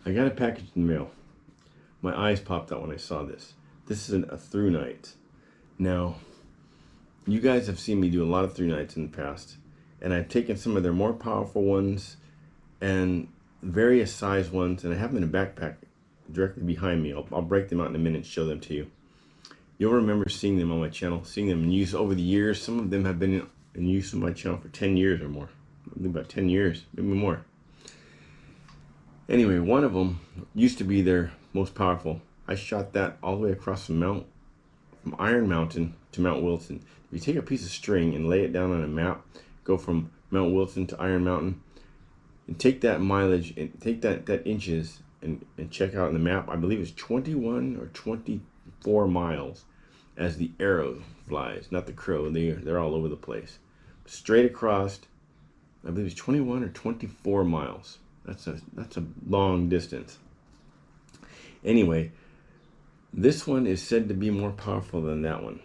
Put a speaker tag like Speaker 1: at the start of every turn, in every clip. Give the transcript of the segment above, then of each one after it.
Speaker 1: I got a package in the mail. My eyes popped out when I saw this. This is a through night. Now, you guys have seen me do a lot of through nights in the past, and I've taken some of their more powerful ones and various size ones, and I have them in a backpack directly behind me. I'll break them out in a minute and show them to you. You'll remember seeing them on my channel, seeing them in use over the years. Some of them have been in use on my channel for 10 years or more. Maybe about 10 years, maybe more. Anyway, one of them used to be their most powerful. I shot that all the way across from Iron Mountain to Mount Wilson. If you take a piece of string and lay it down on a map, go from Mount Wilson to Iron Mountain, and take that mileage and take that inches and check out on the map. I believe it's 21 or 24 miles as the arrow flies, not the crow. They're all over the place. Straight across, I believe it's 21 or 24 miles. That's a long distance. Anyway, this one is said to be more powerful than that one.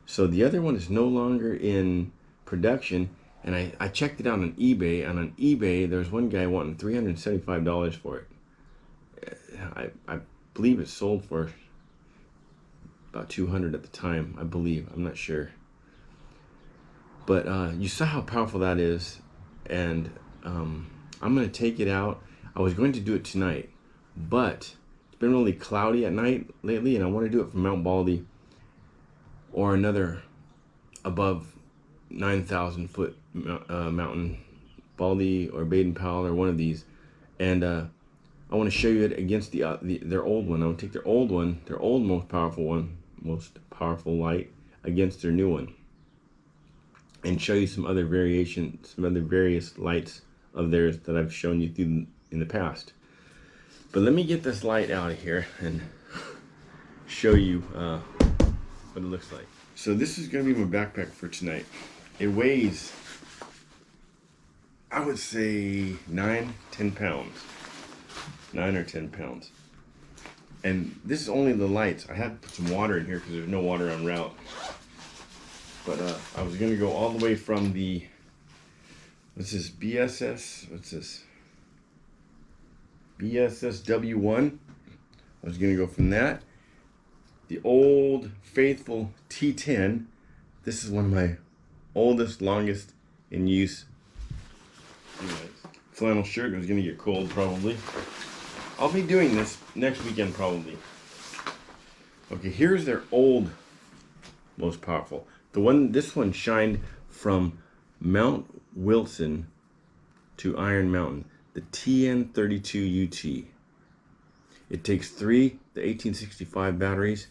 Speaker 1: So the other one is no longer in production, and I checked it out on eBay, and on eBay there's one guy wanting $375 for it. I believe it sold for about $200 at the time, I believe. I'm not sure. But you saw how powerful that is, and I'm going to take it out. I was going to do it tonight, but it's been really cloudy at night lately, and I want to do it from Mount Baldy or another above 9,000 foot mountain, Baldy or Baden Powell or one of these. And I want to show you it against their old one. I want to take their old one, their old most powerful light against their new one, and show you some other variations, some other various lights of theirs that I've shown you through in the past. But let me get this light out of here and show you what it looks like. So this is going to be my backpack for tonight. It weighs, I would say 10 pounds. 9 or 10 pounds. And this is only the lights. I had to put some water in here because there's no water en route. But I was going to go all the way from the, what's this, BSS? What's this? BSS W1. I was going to go from that. The old faithful T10. This is one of my oldest, longest in use. Anyways, flannel shirt. It was going to get cold probably. I'll be doing this next weekend probably. Okay, here's their old most powerful. This one shined from Mount Wilson to Iron Mountain, the Tn42 VT. It takes 3 the 1865 batteries,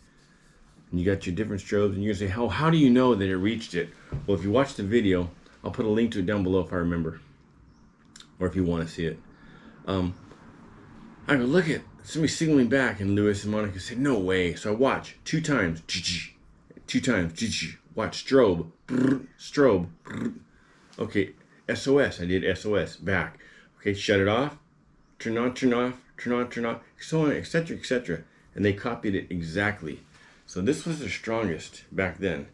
Speaker 1: and you got your different strobes, and you're gonna say, how do you know that it reached it? Well, if you watch the video, I'll put a link to it down below if I remember, or if you want to see it. I go, look at somebody signaling back, and Lewis and Monica said, no way. So I watch 2 times, 2 times, watch strobe, strobe. Okay, SOS. I did SOS back. Okay, shut it off, turn on, turn off, turn on, turn off, so on, etc., etc. And they copied it exactly. So this was the strongest back then.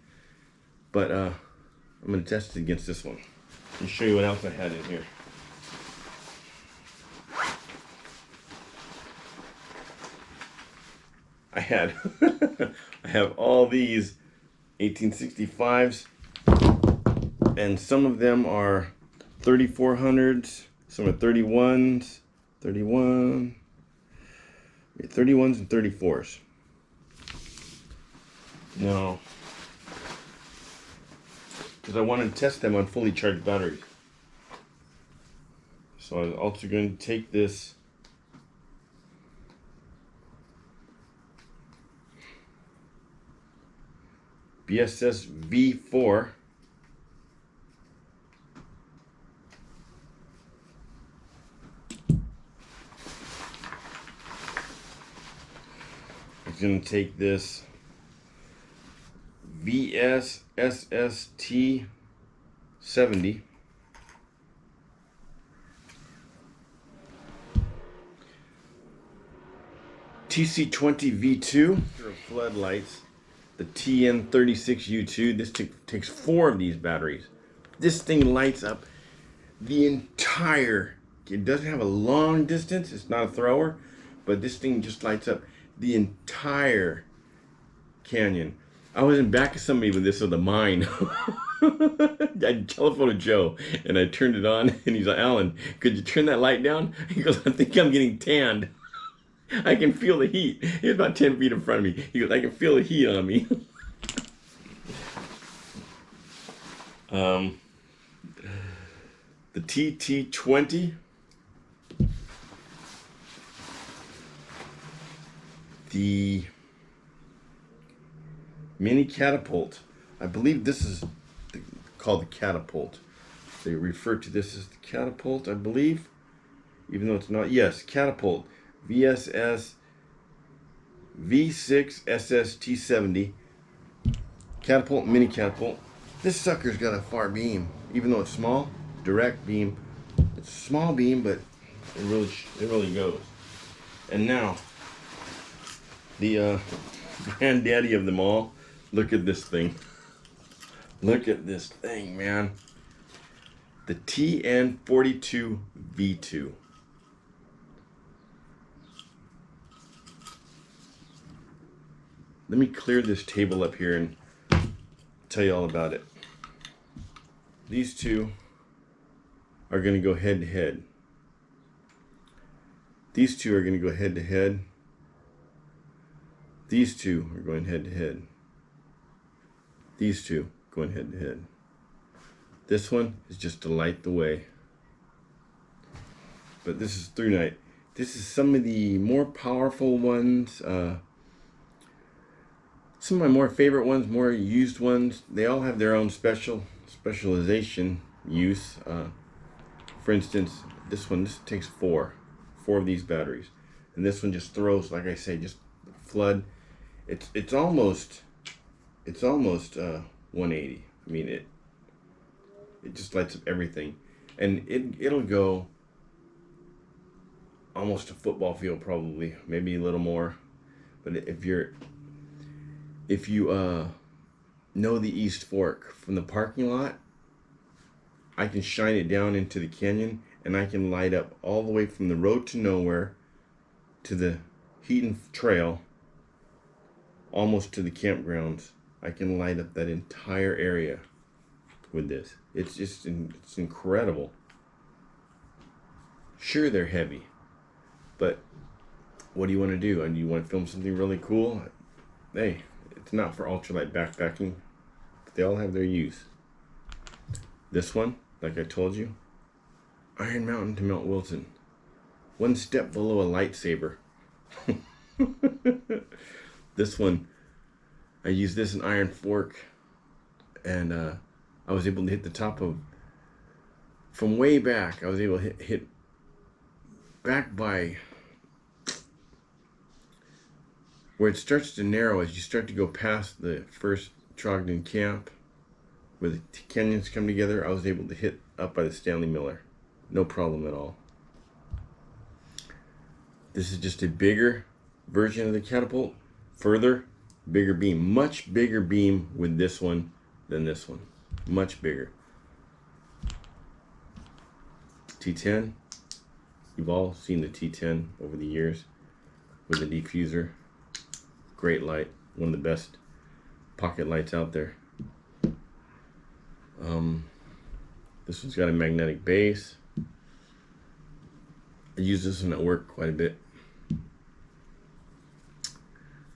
Speaker 1: But I'm gonna test it against this one and show you what else I had in here. I have all these 1865s, and some of them are 3400s, some are 31s, 31, 31s and 34s. No, because I wanted to test them on fully charged batteries. So I was also going to take this BSS V4 I'm going to take this VSSST 70 TC20 V2 floodlights, the Tn42 V2. This takes 4 of these batteries. This thing lights up the entire it doesn't have a long distance. It's not a thrower, but this thing just lights up the entire canyon. I was in back of somebody with this with a mine. I telephoned Joe and I turned it on, and he's like, "Alan, could you turn that light down?" He goes, "I think I'm getting tanned. I can feel the heat." He was about 10 feet in front of me. He goes, "I can feel the heat on me." The TT20, the mini catapult. I believe this is called the catapult. They refer to this as the catapult, I believe, even though it's not. Yes, catapult. VSS V6 SST70 catapult, mini catapult. This sucker's got a far beam, even though it's small. Direct beam. It's a small beam, but it really goes. And now, the granddaddy of them all. Look at this thing. Look at this thing, man. The Tn42 V2. Let me clear this table up here and tell you all about it. These two are going to go head to head. These two are going to go head to head. These two are going head to head. These two going head to head. This one is just to light the way. But this is through night. This is some of the more powerful ones. Some of my more favorite ones, more used ones. They all have their own specialization use. For instance, this takes four of these batteries, and this one just throws, like I say, just flood. It's almost 180. I mean, it just lights up everything, and it'll go almost a football field, probably, maybe a little more. But if you know the East Fork from the parking lot, I can shine it down into the canyon, and I can light up all the way from the road to nowhere to the Heaton Trail, almost to the campgrounds. I can light up that entire area with this. It's incredible. Sure, they're heavy, but what do you want to do? And you want to film something really cool? Hey, it's not for ultralight backpacking, but they all have their use. This one, like I told you, Iron Mountain to Mount Wilson. One step below a lightsaber. This one, I used this in Iron Fork, and I was able to hit the top of, from way back, I was able to hit back by where it starts to narrow as you start to go past the first Trogdon camp, where the canyons come together. I was able to hit up by the Stanley Miller. No problem at all. This is just a bigger version of the catapult. Further, bigger beam. Much bigger beam with this one than this one. Much bigger. T10. You've all seen the T10 over the years with the diffuser. Great light. One of the best pocket lights out there. This one's got a magnetic base. I use this one at work quite a bit.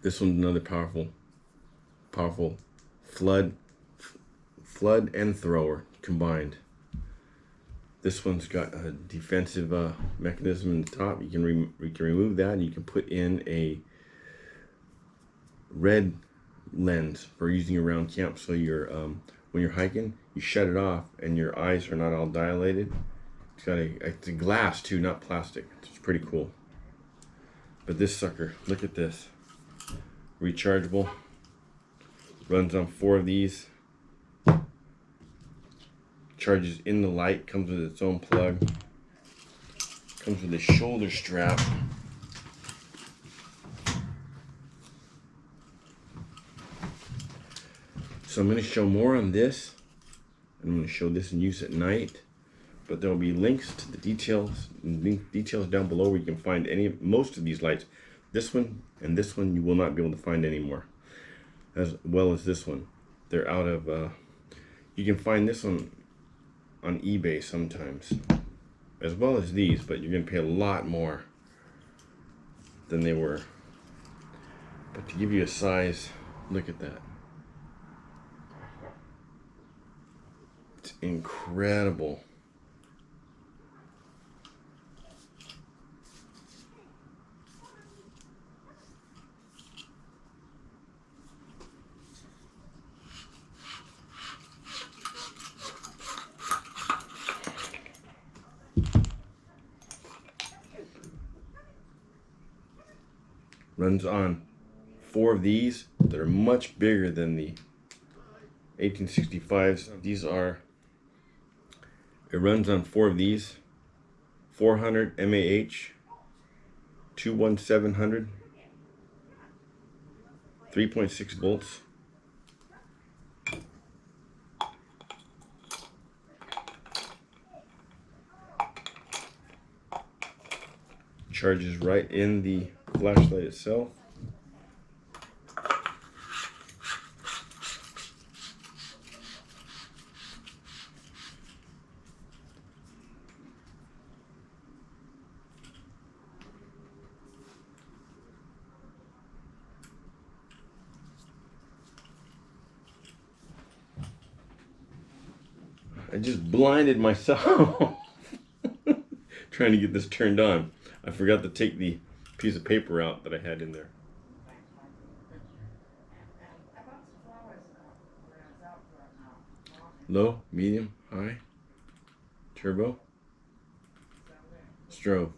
Speaker 1: This one's another powerful flood and thrower combined. This one's got a defensive mechanism in the top. You can remove that, and you can put in a red lens for using around camp. So you're when you're hiking, you shut it off, and your eyes are not all dilated. It's a glass too, not plastic. It's pretty cool. But this sucker, look at this. Rechargeable. Runs on 4 of these. Charges in the light. Comes with its own plug. Comes with a shoulder strap. So I'm going to show more on this. I'm going to show this in use at night. but there will be links to the details down below where you can find most of these lights. This one and this one you will not be able to find anymore, as well as this one. They're out of you can find this one on eBay sometimes, as well as these, but you're gonna pay a lot more than they were. But to give you a size, look at that. It's incredible. Runs on 4 of these that are much bigger than the 1865s. These are, it runs on 4 of these, 400 mAh, 21700, 3.6 volts. Charges right in the flashlight itself. I just blinded myself trying to get this turned on. I forgot to take the piece of paper out that I had in there. Low, medium, high, turbo, strobe.